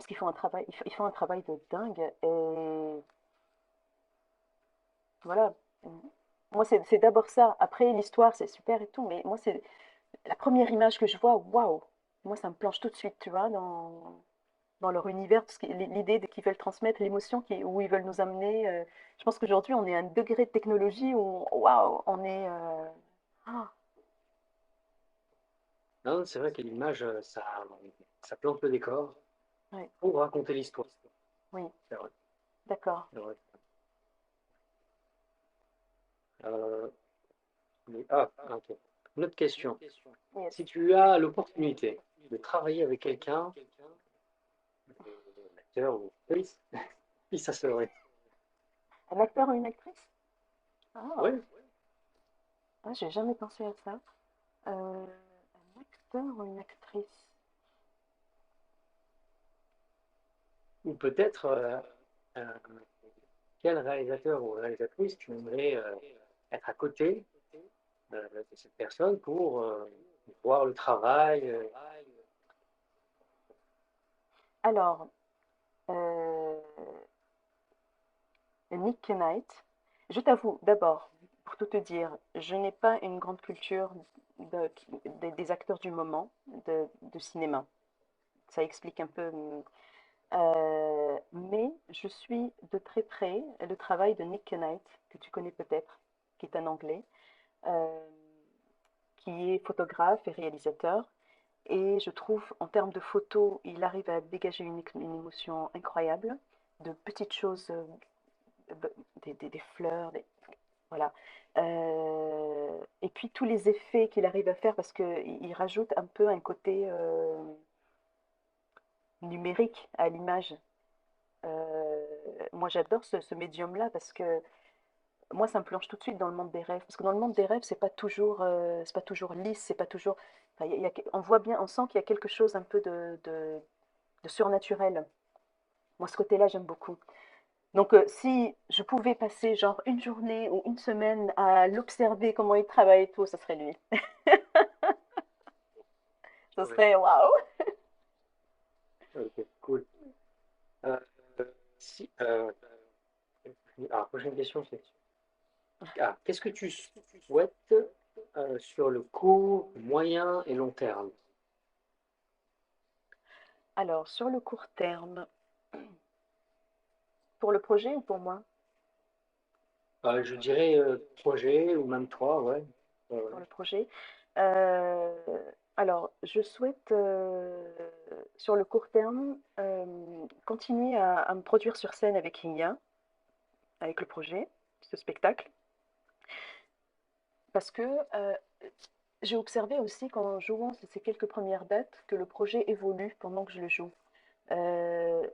qu'ils font un travail, ils font un travail de dingue. Et voilà. Moi, c'est d'abord ça. Après, l'histoire, c'est super et tout, mais moi, c'est la première image que je vois, waouh! Moi, ça me plonge tout de suite, tu vois, dans leur univers, parce que l'idée qu'ils veulent transmettre, l'émotion où ils veulent nous amener. Je pense qu'aujourd'hui, on est à un degré de technologie où, waouh, on est. Ah, Non, c'est vrai que l'image, ça plante le décor ouais, pour raconter l'histoire. oui, C'est vrai, d'accord. c'est vrai. Euh, ok. Une autre question. Yes. Si tu as l'opportunité de travailler avec quelqu'un, un acteur ou une actrice, qui ça serait? Un acteur ou une actrice? Ah, Oui, j'ai jamais pensé à ça. Un acteur ou une actrice? ou peut-être euh, quel réalisateur ou réalisatrice tu aimerais être à côté de cette personne pour voir le travail. Alors, euh, Nick Knight, je t'avoue, d'abord, pour tout te dire, je n'ai pas une grande culture des acteurs du moment de cinéma. Ça explique un peu. Mais je suis de très près le travail de Nick Knight, que tu connais peut-être, qui est un Anglais, euh, qui est photographe et réalisateur. Et je trouve, en termes de photos, il arrive à dégager une émotion incroyable, de petites choses, des fleurs, voilà. Et puis tous les effets qu'il arrive à faire, parce qu'il rajoute un peu un côté numérique à l'image. Moi, j'adore ce médium-là parce que moi, ça me plonge tout de suite dans le monde des rêves. Parce que dans le monde des rêves, c'est pas toujours lisse, c'est pas toujours. Enfin, on voit bien, on sent qu'il y a quelque chose un peu de surnaturel. Moi, ce côté-là, j'aime beaucoup. Donc, si je pouvais passer genre une journée ou une semaine à l'observer, comment il travaille et tout, ça serait lui. Ça Ouais. serait waouh! Ok, cool. Euh, si, prochaine question, c'est qu'est-ce que tu souhaites sur le court, moyen et long terme? Alors, sur le court terme, pour le projet ou pour moi? Je dirais projet ou même toi, ouais. Ouais. Pour le projet. Euh, alors, je souhaite, sur le court terme, continuer à me produire sur scène avec Ria, avec le projet, ce spectacle, parce que j'ai observé aussi qu'en jouant ces quelques premières dates, que le projet évolue pendant que je le joue. Euh,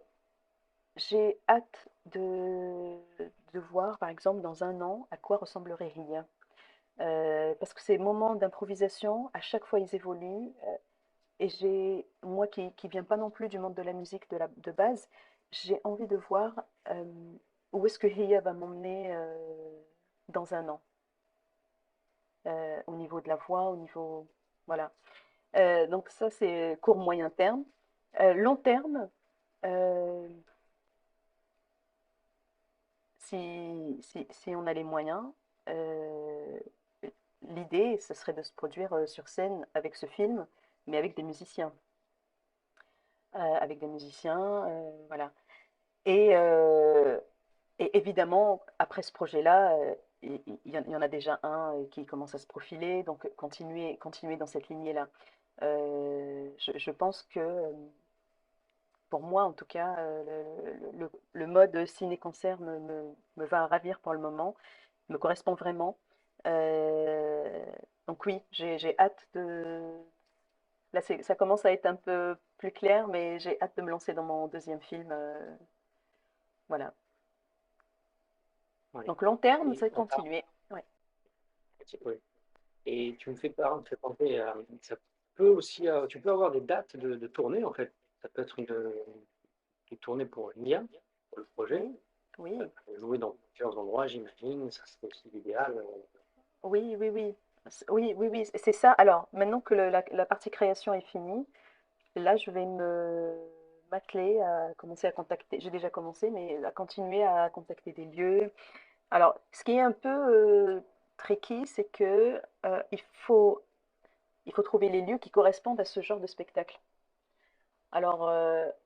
j'ai hâte de voir, par exemple, dans un an, à quoi ressemblerait Ria. Parce que ces moments d'improvisation, à chaque fois, ils évoluent. Et moi qui viens pas non plus du monde de la musique de base, j'ai envie de voir euh, où est-ce que Hiya va m'emmener dans un an, au niveau de la voix, au niveau. Voilà. Donc ça, c'est court moyen terme. Long terme, euh, si on a les moyens, euh, l'idée, ce serait de se produire sur scène avec ce film, mais avec des musiciens. Avec des musiciens, voilà. Et, euh, et évidemment, après ce projet-là, il y en a déjà un qui commence à se profiler, donc continuer dans cette lignée-là. Je pense que, pour moi en tout cas, le mode ciné-concert me va à ravir pour le moment, me correspond vraiment. Euh, donc oui, j'ai hâte de. Là, ça commence à être un peu plus clair, mais j'ai hâte de me lancer dans mon deuxième film. Voilà. Ouais. Donc long terme, Et c'est continuer. Ouais. ouais. Et me fais penser ça peut aussi, tu peux avoir des dates de tournée en fait. Ça peut être une tournée pour l'IA, pour le projet, Oui, oui, jouer dans plusieurs endroits, j'imagine, ça serait aussi l'idéal. oui, oui, oui. Oui, oui, oui, c'est ça. Alors, maintenant que la partie création est finie, là, je vais m'atteler à commencer à contacter. J'ai déjà commencé, mais à continuer à contacter des lieux. Alors, ce qui est un peu tricky, c'est que il faut trouver les lieux qui correspondent à ce genre de spectacle. Alors,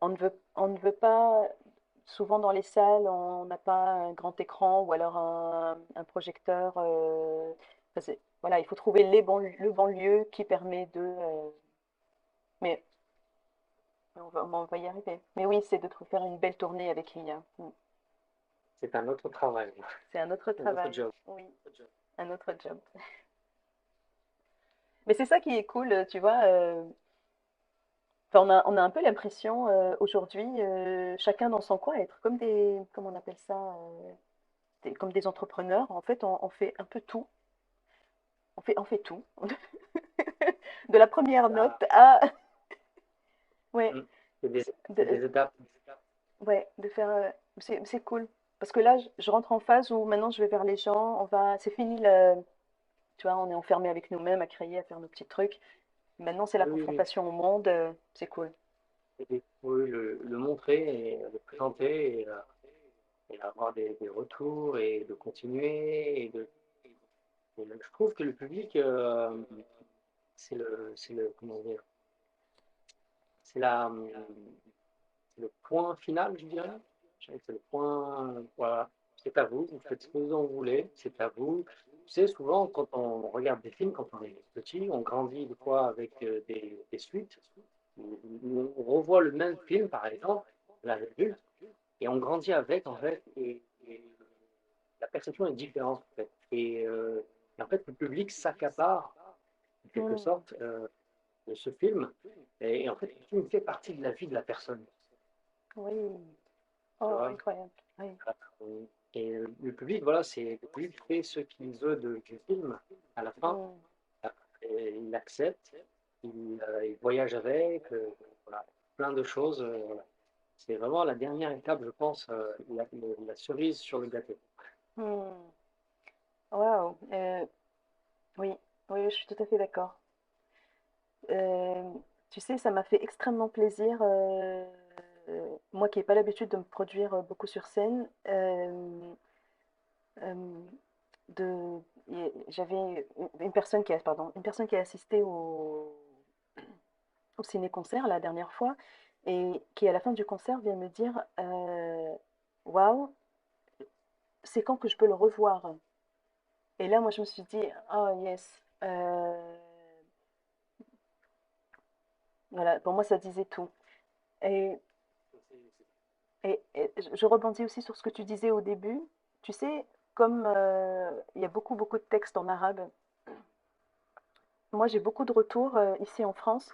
on ne veut pas, souvent dans les salles, on n'a pas un grand écran ou alors un projecteur. Enfin, voilà, il faut trouver le bon lieu qui permet mais on va y arriver. Mais oui, c'est de faire une belle tournée avec Ria. C'est un autre travail, C'est un autre un autre travail. job. Oui, un autre job. Mais c'est ça qui est cool, tu vois. Enfin, on a un peu l'impression aujourd'hui, chacun dans son coin, être comme comment on appelle ça, comme des entrepreneurs. En fait, on fait un peu tout. On fait tout. De la première Ah, note à. Ouais, mm. C'est des, c'est de, des étapes. ouais, de faire. C'est cool. Parce que là, je rentre en phase où maintenant je vais vers les gens. C'est fini, tu vois, on est enfermé avec nous-mêmes à créer, à faire nos petits trucs. Maintenant, c'est la Oui, oui, oui. confrontation au monde. C'est cool. Oui, le montrer et de présenter et avoir des retours et de continuer. Et je trouve que le public, comment dire, c'est c'est le point final, je dirais. Je dirais que c'est le point, voilà, c'est à vous, vous faites ce que vous en voulez, c'est à vous. Tu sais, souvent, quand on regarde des films, quand on est petit, on grandit des fois avec des suites, où on revoit le même film, par exemple, l'âge adulte, et on grandit avec, en fait, et la perception est différente, en fait. Et en fait, le public s'accapare, en quelque Hmm. sorte, de ce film, et en fait, le film fait partie de la vie de la personne, Oui. tu Oh, vois. incroyable. Oui. Et le public, voilà, c'est le public fait ce qu'il veut du film à la fin. Hmm. Et il accepte, il voyage avec, voilà, plein de choses. Voilà. C'est vraiment la dernière étape, je pense, la cerise sur le gâteau. Hmm. Waouh. Oui. Oui, je suis tout à fait d'accord. Euh, Tu sais, ça m'a fait extrêmement plaisir, moi qui n'ai pas l'habitude de me produire beaucoup sur scène, euh, j'avais une personne qui a assisté au ciné-concert la dernière fois et qui, à la fin du concert, vient me dire waouh, c'est quand que je peux le revoir? Et là, moi, je me suis dit, oh yes. Voilà, pour moi, ça disait tout. Et, et je rebondis aussi sur ce que tu disais au début. Tu sais, comme il y a beaucoup, beaucoup de textes en arabe, moi, j'ai beaucoup de retours ici en France.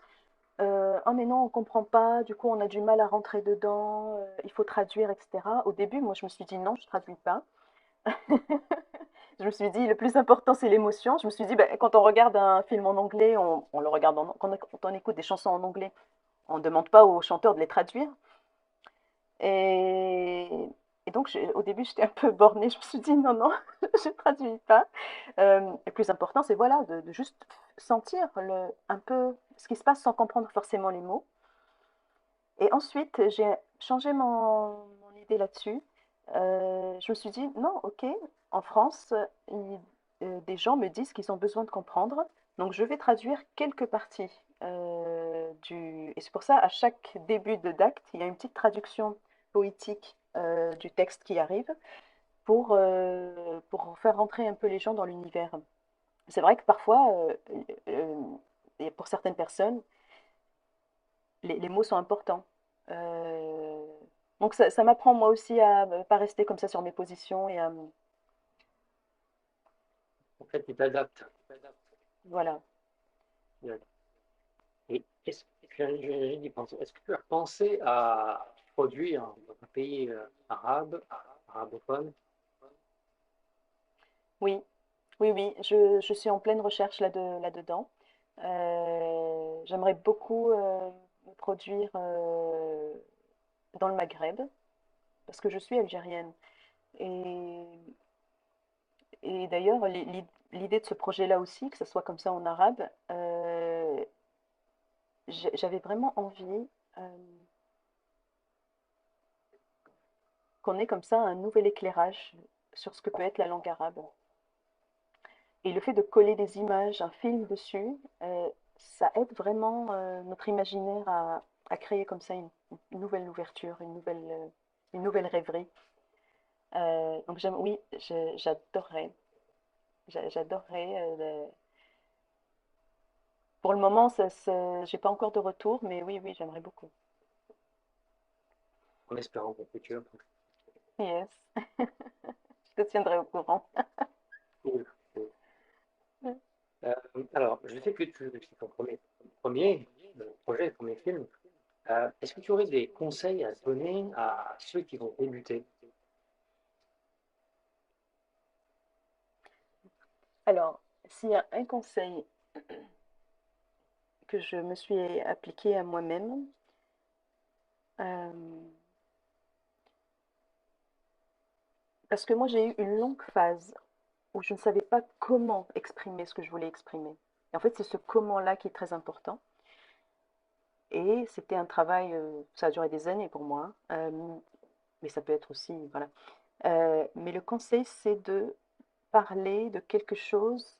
Oh mais non, on comprend pas, du coup, on a du mal à rentrer dedans, il faut traduire, etc. Au début, moi, je me suis dit non, je traduis pas. Je me suis dit, le plus important, c'est l'émotion. Je me suis dit, ben, quand on regarde un film en anglais, on le regarde quand on écoute des chansons en anglais, on ne demande pas aux chanteurs de les traduire. Et, et donc, au début, j'étais un peu bornée. Je me suis dit, non, non, je ne traduis pas. Le plus important, c'est voilà, de juste sentir un peu ce qui se passe sans comprendre forcément les mots. Et ensuite, j'ai changé mon idée là-dessus. Je me suis dit, non, ok, en France, des gens me disent qu'ils ont besoin de comprendre, donc je vais traduire quelques parties du... Et c'est pour ça, à chaque début d'acte, il y a une petite traduction poétique du texte qui arrive pour faire rentrer un peu les gens dans l'univers. C'est vrai que parfois, euh, et pour certaines personnes, les mots sont importants. Euh, donc ça m'apprend moi aussi à ne pas rester comme ça sur mes positions et à En fait, tu t'adaptes. voilà. Et j'ai dit penser, est-ce que tu as pensé à produire dans un pays arabe, arabophone? Oui, oui, oui, je suis en pleine recherche là-dedans. J'aimerais beaucoup me produire dans le Maghreb parce que je suis algérienne. Et, et d'ailleurs, l'idée de ce projet-là aussi, que ce soit comme ça en arabe, j'avais vraiment envie qu'on ait comme ça un nouvel éclairage sur ce que peut être la langue arabe. Et le fait de coller des images, un film dessus, ça aide vraiment notre imaginaire à créer comme ça une nouvelle ouverture, une nouvelle rêverie. Donc oui, j'adorerais. J'adorerais. Pour le moment, j'ai pas encore de retour, mais oui, oui, j'aimerais beaucoup. En espérant pour le futur. Yes, je te tiendrai au courant. Cool, cool. Euh, alors, je sais que c'est ton premier projet, premier film. Est-ce que tu aurais des conseils à donner à ceux qui vont débuter? Alors, s'il y a un conseil que je me suis appliqué à moi-même, euh, parce que moi j'ai eu une longue phase où je ne savais pas comment exprimer ce que je voulais exprimer. Et en fait, c'est ce comment-là qui est très important. Et c'était un travail, ça a duré des années pour moi, mais ça peut être aussi, voilà. Mais le conseil, c'est de parler de quelque chose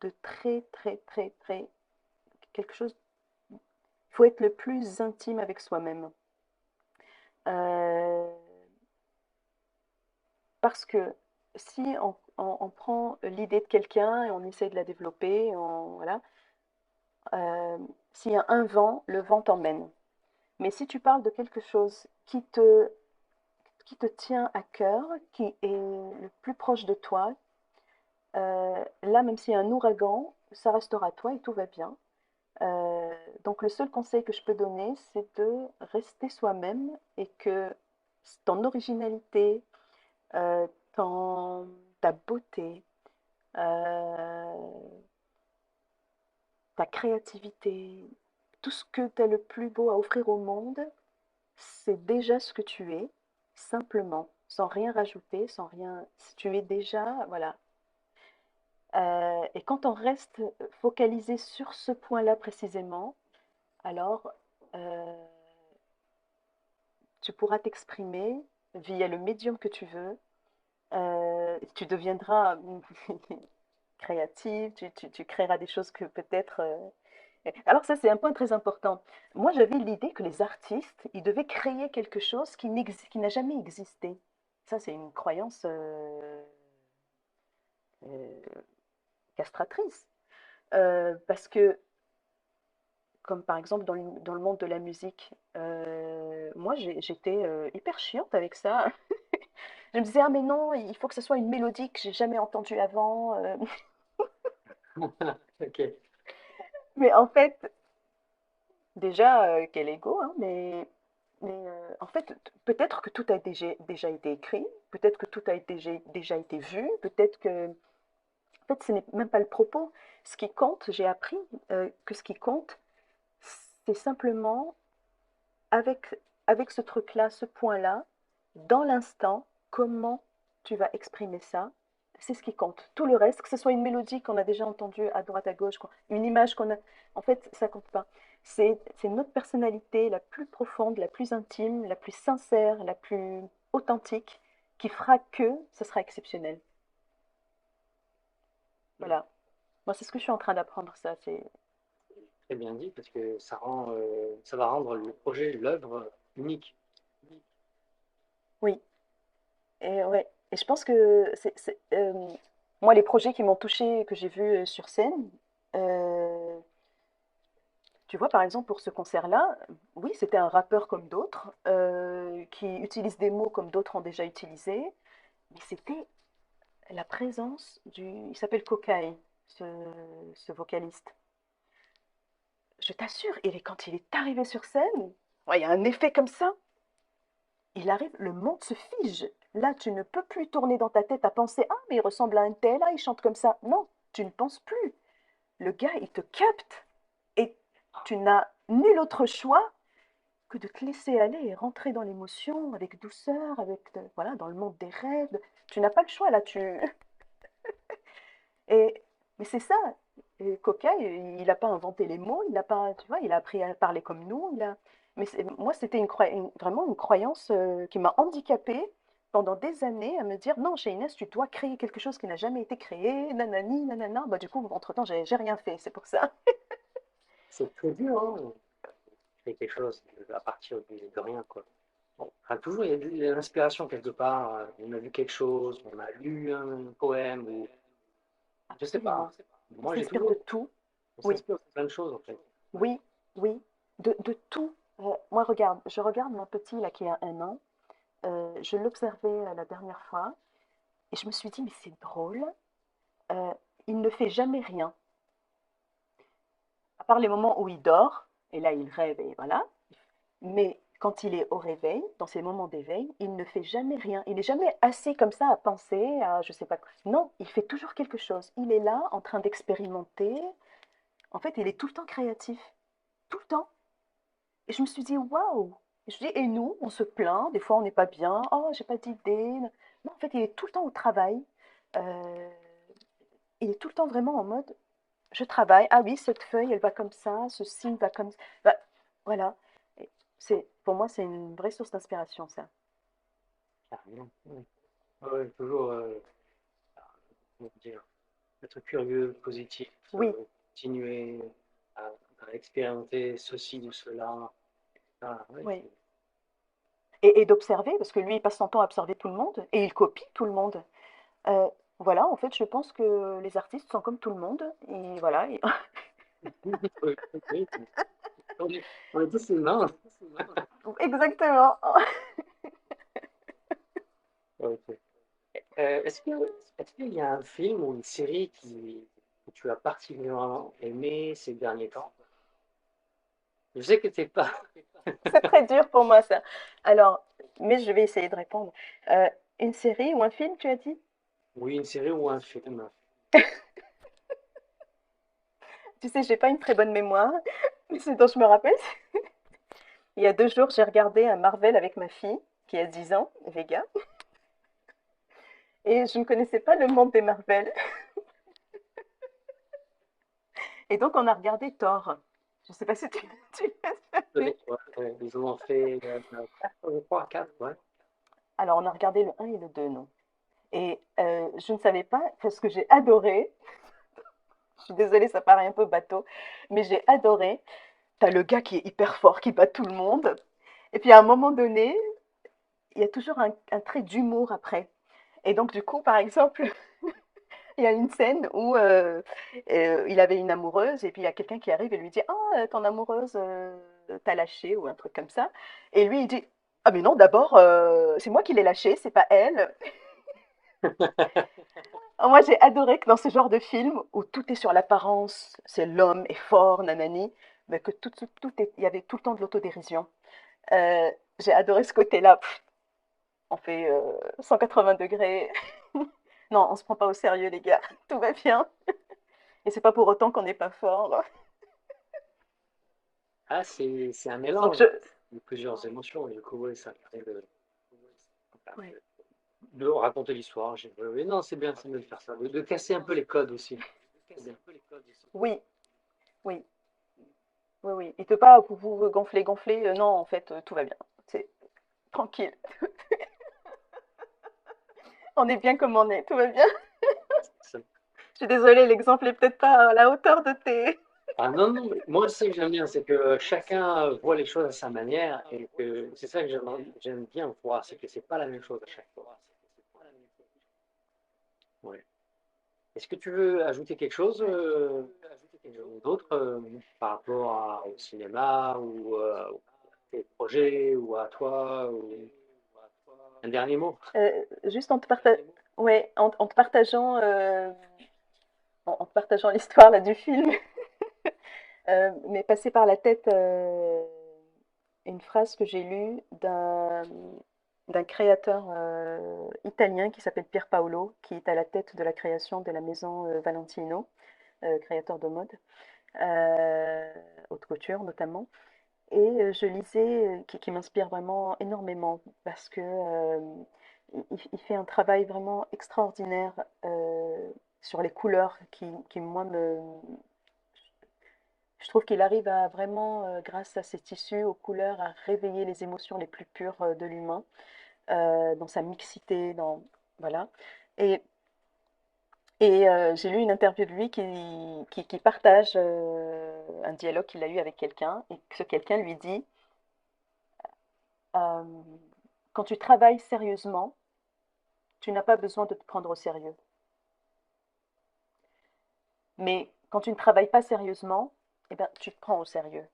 de très, très, très, très, quelque chose, il faut être le plus intime avec soi-même. Euh, Parce que si on prend l'idée de quelqu'un et on essaie de la développer, voilà, euh, s'il y a un vent, le vent t'emmène. Mais si tu parles de quelque chose qui te tient à cœur, qui est le plus proche de toi, là, même s'il y a un ouragan, ça restera toi et tout va bien. Donc le seul conseil que je peux donner, c'est de rester soi-même et que ton originalité, euh, ta beauté, euh, ta créativité, tout ce que tu as le plus beau à offrir au monde, c'est déjà ce que tu es, simplement, sans rien rajouter, sans rien. Tu es déjà, voilà. Et quand on reste focalisé sur ce point-là précisément, alors euh, tu pourras t'exprimer via le médium que tu veux. Tu deviendras créative, tu créeras des choses que peut-être. Alors ça, c'est un point très important. Moi, j'avais l'idée que les artistes, ils devaient créer quelque chose qui n'a jamais existé. Ça, c'est une croyance euh, castratrice. Parce que, comme par exemple dans le monde de la musique, moi, j'étais hyper chiante avec ça. Je me disais, ah mais non, il faut que ce soit une mélodie que j'ai jamais entendue avant. Ok. Mais en fait, déjà, quel ego, hein, en fait, peut-être que tout a déjà été écrit, peut-être que tout a déjà été vu, peut-être que, en fait, ce n'est même pas le propos. Ce qui compte, j'ai appris que ce qui compte, c'est simplement avec, avec ce truc-là, ce point-là, dans l'instant, comment tu vas exprimer ça, c'est ce qui compte. Tout le reste, que ce soit une mélodie qu'on a déjà entendue à droite, à gauche, une image qu'on a, en fait, ça compte pas. C'est notre personnalité la plus profonde, la plus intime, la plus sincère, la plus authentique qui fera que ce sera exceptionnel. Voilà. Moi, c'est ce que je suis en train d'apprendre, ça. C'est Très bien dit, parce que ça va rendre le projet, l'œuvre unique. oui. Et ouais. Et je pense que moi, les projets qui m'ont touchée, que j'ai vus sur scène, euh, tu vois, par exemple, pour ce concert-là, oui, c'était un rappeur comme d'autres, qui utilise des mots comme d'autres ont déjà utilisé, mais c'était la présence du... Il s'appelle Kokai, ce, ce vocaliste. Je t'assure, quand il est arrivé sur scène, ouais, il y a un effet comme ça. Il arrive, le monde se fige. Là, tu ne peux plus tourner dans ta tête à penser, ah, mais il ressemble à un tel, ah, il chante comme ça. Non, tu ne penses plus. Le gars, il te capte et tu n'as nul autre choix que de te laisser aller et rentrer dans l'émotion avec douceur, voilà, dans le monde des rêves. Tu n'as pas le choix là. Et, mais c'est ça. Et Coca, il n'a pas inventé les mots, il a pas, tu vois, il a appris à parler comme nous. Moi, c'était vraiment une croyance qui m'a handicapée pendant des années à me dire non, chez Inès, tu dois créer quelque chose qui n'a jamais été créé, nanani, nanana. Bah, du coup, entre-temps, j'ai rien fait, c'est pour ça. C'est très dur, hein, créer quelque chose à partir de rien, quoi. Bon, enfin, toujours, il y a de l'inspiration quelque part. On a vu quelque chose, on a lu un poème, ou je sais pas. Absolument. On Moi, j'ai s'inspire de toujours, tout. on Oui, s'inspire de plein de choses, en fait. Ouais. oui, oui, de tout. Moi, regarde, je regarde mon petit là qui a 1 an. Je l'observais la dernière fois et je me suis dit, mais c'est drôle, euh, il ne fait jamais rien, à part les moments où il dort, et là il rêve et voilà. Mais quand il est au réveil, dans ses moments d'éveil, il ne fait jamais rien. Il n'est jamais assis comme ça à penser, à je sais pas quoi. Non, il fait toujours quelque chose. Il est là en train d'expérimenter. En fait, il est tout le temps créatif. Tout le temps. Et je me suis dit, waouh! Et je dis, et nous, on se plaint, des fois on n'est pas bien, oh, j'ai pas d'idée. Non, en fait, il est tout le temps au travail. Euh, il est tout le temps vraiment en mode, je travaille. Ah oui, cette feuille, elle va comme ça, ceci va comme ça. Bah, voilà. Et pour moi, c'est une vraie source d'inspiration, ça. carrément. Ouais. Ouais, toujours, comment dire, être curieux, positif, Oui, continuer à, à expérimenter ceci ou cela. Ah, ouais, oui. Et d'observer, parce que lui, il passe son temps à observer tout le monde et il copie tout le monde. Euh, voilà, en fait, je pense que les artistes sont comme tout le monde. Et voilà. oui, oui, oui. On est tous humains. Exactement. Ok. Est-ce qu'il y a un film ou une série que tu as particulièrement aimé ces derniers temps? Je sais que t'es pas. C'est très dur pour moi, ça. Alors, mais je vais essayer de répondre. Euh, une série ou un film, tu as dit? Oui, une série ou un film. Tu sais, j'ai pas une très bonne mémoire, mais ce dont je me rappelle, il y a 2 jours, j'ai regardé un Marvel avec ma fille, qui a 10 ans, Vega, et je ne connaissais pas le monde des Marvel. Et donc, on a regardé Thor. Je ne sais pas si tu l'as vu. Ouais, ouais, ils en ont fait 4, je crois, 4, ouais. Alors, on a regardé le un et le 2, non. Et je ne savais pas, parce que j'ai adoré, je suis désolée, ça paraît un peu bateau, mais j'ai adoré. T'as le gars qui est hyper fort, qui bat tout le monde. Et puis à un moment donné, il y a toujours un trait d'humour après. Et donc du coup, par exemple, il y a une scène où il avait une amoureuse et puis il y a quelqu'un qui arrive et lui dit «Ah, ton amoureuse t'a lâché» ou un truc comme ça. Et lui, il dit «Ah mais non, d'abord, c'est moi qui l'ai lâché, c'est pas elle». Alors, moi, j'ai adoré que dans ce genre de film où tout est sur l'apparence, c'est l'homme est fort, nanani, mais que il y avait tout le temps de l'autodérision. Euh, j'ai adoré ce côté-là. On fait 180 degrés. Non, on se prend pas au sérieux, les gars. Tout va bien. Et c'est pas pour autant qu'on n'est pas fort. Ah, c'est un Donc mélange je. de plusieurs émotions, et du coup, ouais, ça permet Ouais. de raconter l'histoire. Oui, non, c'est bien de faire ça, de casser un peu les codes aussi. C'est bien. Oui, oui, oui, oui. Et peut pas vous gonfler, gonfler. Non, en fait, tout va bien. C'est tranquille. On est bien comme on est. Tout va bien. Ça- Je suis désolée, l'exemple est peut-être pas à la hauteur de tes. Ah non, non, mais moi, ce que j'aime bien, c'est que chacun voit les choses à sa manière et que c'est ça que j'aime bien voir, c'est que c'est pas la même chose à chaque fois. Ouais. Est-ce que tu veux ajouter quelque chose Ouais. d'autre par rapport au cinéma ou à tes projets ou à toi ou un dernier mot? Juste ouais, en te partageant, en te partageant l'histoire là du film, m'est passé par la tête une phrase que j'ai lue d'un créateur italien qui s'appelle Pier Paolo, qui est à la tête de la création de la maison Valentino, créateur de mode, haute couture notamment. Et je lisais, qui m'inspire vraiment énormément parce que il fait un travail vraiment extraordinaire sur les couleurs qui moi, je trouve qu'il arrive à vraiment, grâce à ses tissus, aux couleurs, à réveiller les émotions les plus pures de l'humain, dans sa mixité, voilà. Et, j'ai lu une interview de lui qui partage un dialogue qu'il a eu avec quelqu'un, et que ce quelqu'un lui dit euh, quand tu travailles sérieusement, tu n'as pas besoin de te prendre au sérieux. Mais quand tu ne travailles pas sérieusement, eh ben, tu te prends au sérieux.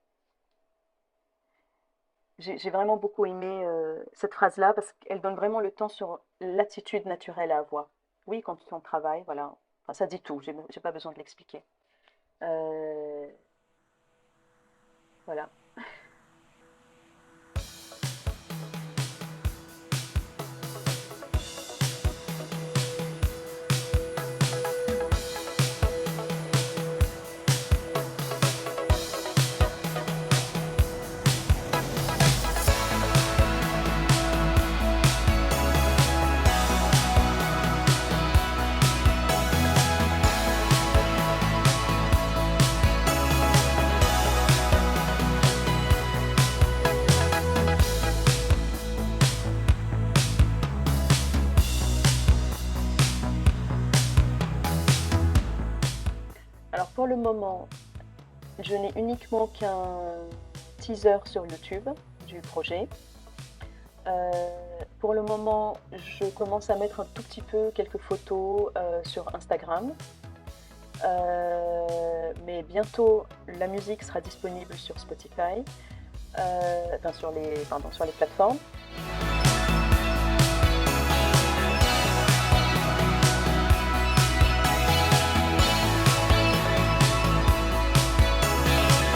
J'ai vraiment beaucoup aimé cette phrase-là parce qu'elle donne vraiment le temps sur l'attitude naturelle à avoir. Oui, quand on travaille, voilà. Enfin, ça dit tout, j'ai pas besoin de l'expliquer. Euh, voilà. le moment, je n'ai uniquement qu'un teaser sur YouTube du projet. Pour le moment, je commence à mettre un tout petit peu quelques photos sur Instagram. Mais bientôt, la musique sera disponible sur Spotify, enfin sur les plateformes.